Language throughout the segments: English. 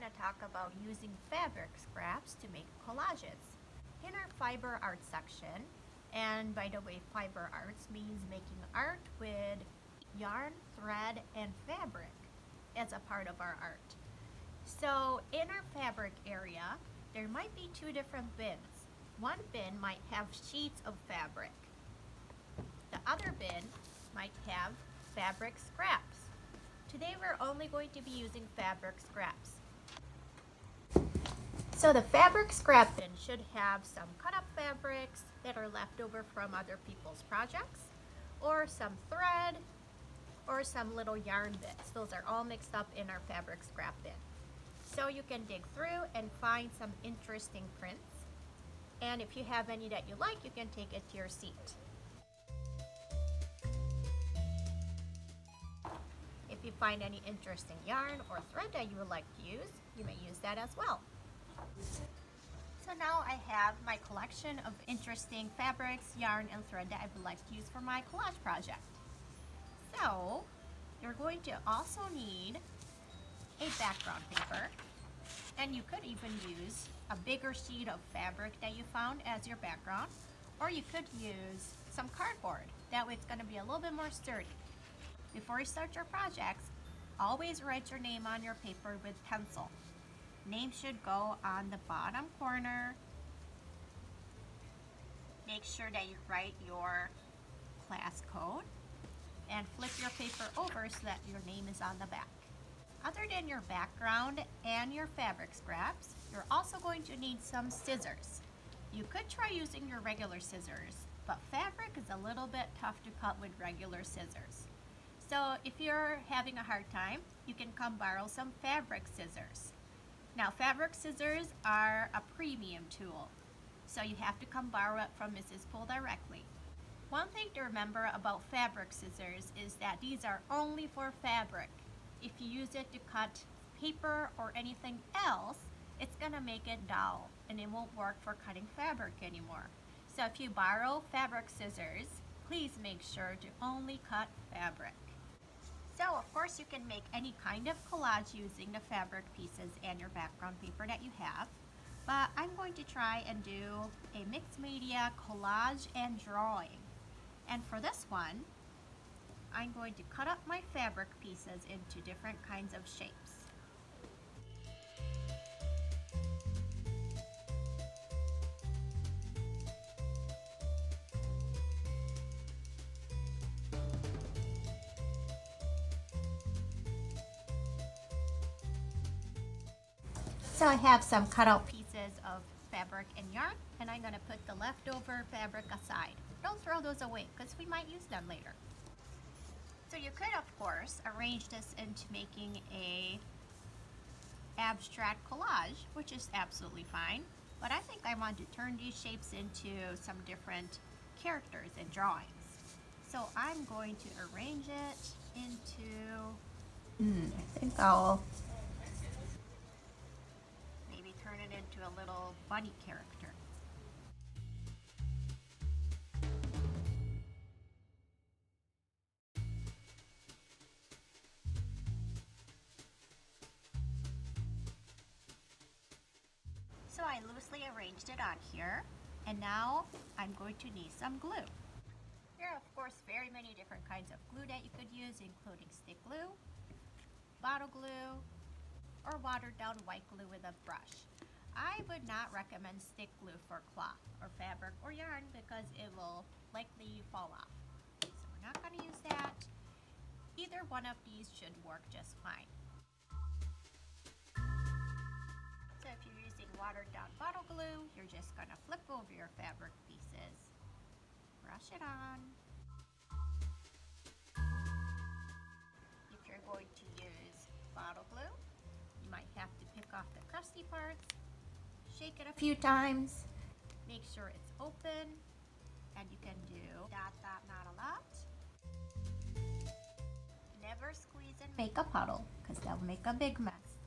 to talk about using fabric scraps to make collages. In our fiber art section, and by the way, fiber arts means making art with yarn, thread, and fabric as a part of our art. So in our fabric area, there might be two different bins. One bin might have sheets of fabric. The other bin might have fabric scraps. Today we're only going to be using fabric scraps. So the fabric scrap bin should have some cut up fabrics that are left over from other people's projects, or some thread, or some little yarn bits. Those are all mixed up in our fabric scrap bin. So you can dig through and find some interesting prints. And if you have any that you like, you can take it to your seat. If you find any interesting yarn or thread that you would like to use, you may use that as well. So now I have my collection of interesting fabrics, yarn, and thread that I would like to use for my collage project. So you're going to also need a background paper, and you could even use a bigger sheet of fabric that you found as your background, or you could use some cardboard. That way it's going to be a little bit more sturdy. Before you start your projects, always write your name on your paper with pencil. Name should go on the bottom corner. Make sure that you write your class code and flip your paper over so that your name is on the back. Other than your background and your fabric scraps, you're also going to need some scissors. You could try using your regular scissors, but fabric is a little bit tough to cut with regular scissors. So if you're having a hard time, you can come borrow some fabric scissors. Now, fabric scissors are a premium tool, so you have to come borrow it from Mrs. Poole directly. One thing to remember about fabric scissors is that these are only for fabric. If you use it to cut paper or anything else, it's going to make it dull and it won't work for cutting fabric anymore. So if you borrow fabric scissors, please make sure to only cut fabric. So of course you can make any kind of collage using the fabric pieces and your background paper that you have, but I'm going to try and do a mixed media collage and drawing. And for this one, I'm going to cut up my fabric pieces into different kinds of shapes. So I have some cut out pieces of fabric and yarn, and I'm going to put the leftover fabric aside. Don't throw those away because we might use them later. So you could, of course, arrange this into making a abstract collage, which is absolutely fine. But I think I want to turn these shapes into some different characters and drawings. So I'm going to arrange it into, I think I'll maybe turn it into a little bunny character. So I loosely arranged it on here, and now I'm going to need some glue. There are of course very many different kinds of glue that you could use, including stick glue, bottle glue, or watered down white glue with a brush. I would not recommend stick glue for cloth or fabric or yarn because it will likely fall off. So we're not going to use that. Either one of these should work just fine. So if you're using watered down bottle glue, you're just going to flip over your fabric pieces, brush it on. If you're going to use bottle glue, you might have to pick off the crusty parts, shake it a few times, make sure it's open, and you can do dot, dot, not a lot. Never squeeze and make a puddle because that will make a big mess.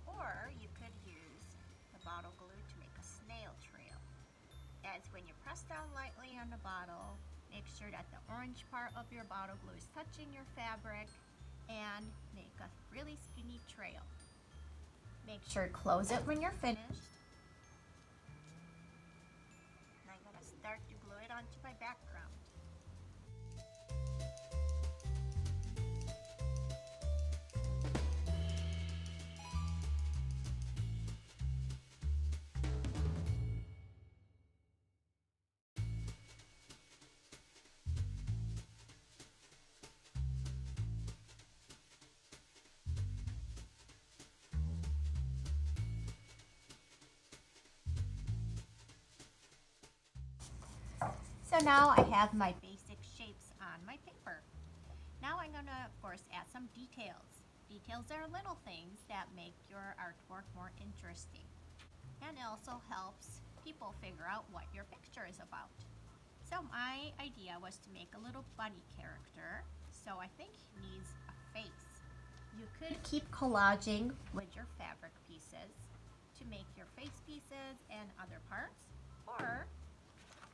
Or you could use the bottle glue to make a snail trail. As when you press down lightly on the bottle, make sure that the orange part of your bottle glue is touching your fabric and make a really skinny trail. trail. Make sure to close it when you're finished. And I'm going to start to glue it onto my background. So now I have my basic shapes on my paper. Now I'm going to, of course, add some details. Details are little things that make your artwork more interesting. And it also helps people figure out what your picture is about. So my idea was to make a little bunny character. So I think he needs a face. You could keep collaging with your fabric pieces to make your face pieces and other parts, or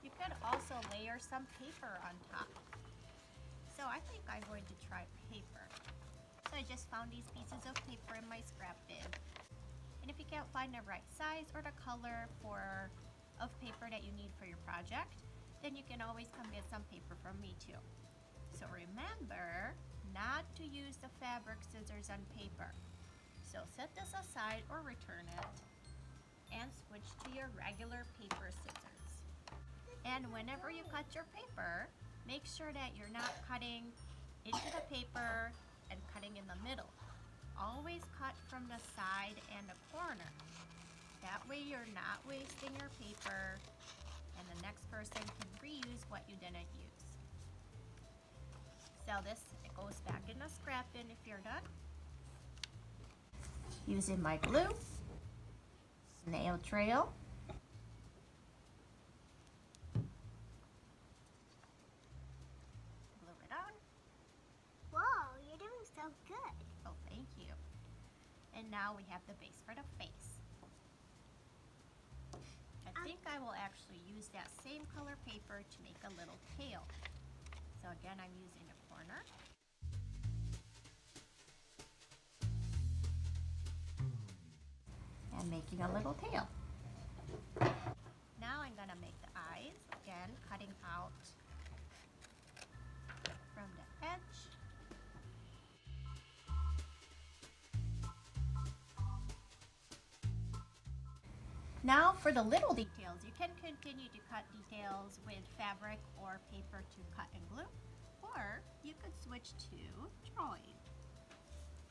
you could also layer some paper on top. So I think I'm going to try paper. So I just found these pieces of paper in my scrap bin. And if you can't find the right size or the color of paper that you need for your project, then you can always come get some paper from me too. So remember not to use the fabric scissors on paper. So set this aside or return it and switch to your regular paper scissors. And whenever you cut your paper, make sure that you're not cutting into the paper and cutting in the middle. Always cut from the side and the corner. That way you're not wasting your paper and the next person can reuse what you didn't use. So this goes back in the scrap bin if you're done. Using my glue, snail trail, oh, thank you. And now we have the base for the face. I think I will actually use that same color paper to make a little tail. So again, I'm using a corner. And making a little tail. Now I'm gonna make the eyes, again, cutting out from the edge. Now for the little details, you can continue to cut details with fabric or paper to cut and glue, or you could switch to drawing.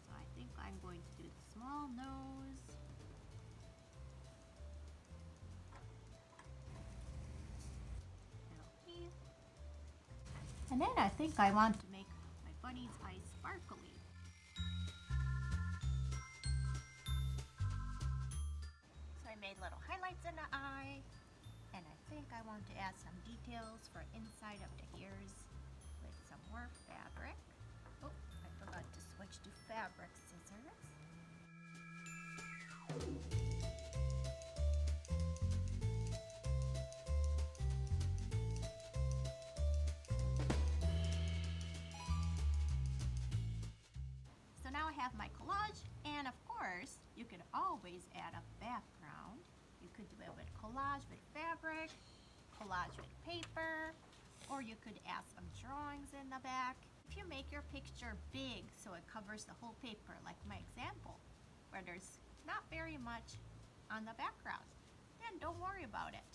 So I think I'm going to do the small nose. Little teeth. And then I think I want to make my bunny's eyes sparkly. Made little highlights in the eye, and I think I want to add some details for inside of the ears with some more fabric. Oh, I forgot to switch to fabric scissors. So now I have my collage, and of course, you can always add a background. You could do it with collage with fabric, collage with paper, or you could add some drawings in the back. If you make your picture big so it covers the whole paper, like my example, where there's not very much on the background, then don't worry about it.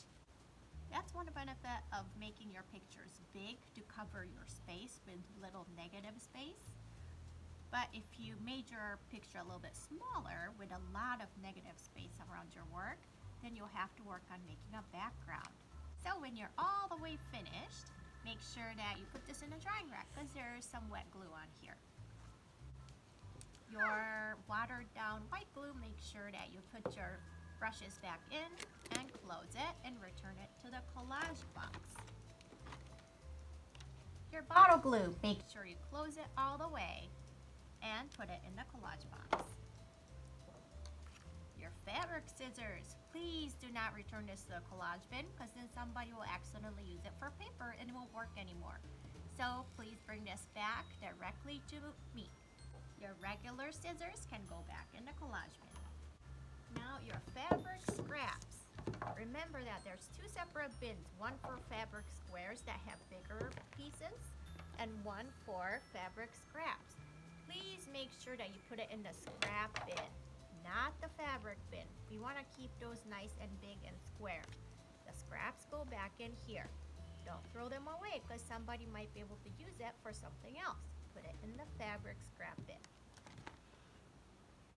That's one benefit of making your pictures big to cover your space with little negative space. But if you made your picture a little bit smaller with a lot of negative space around your work, then you'll have to work on making a background. So when you're all the way finished, make sure that you put this in a drying rack because there's some wet glue on here. Your watered down white glue, make sure that you put your brushes back in and close it and return it to the collage box. Your bottle glue, make sure you close it all the way and put it in the collage box. Your fabric scissors, please do not return this to the collage bin because then somebody will accidentally use it for paper and it won't work anymore. So please bring this back directly to me. Your regular scissors can go back in the collage bin. Now your fabric scraps. Remember that there's two separate bins, one for fabric squares that have bigger pieces and one for fabric scraps. Please make sure that you put it in the scrap bin, not the fabric bin. We want to keep those nice and big and square. The scraps go back in here. Don't throw them away because somebody might be able to use it for something else. Put it in the fabric scrap bin.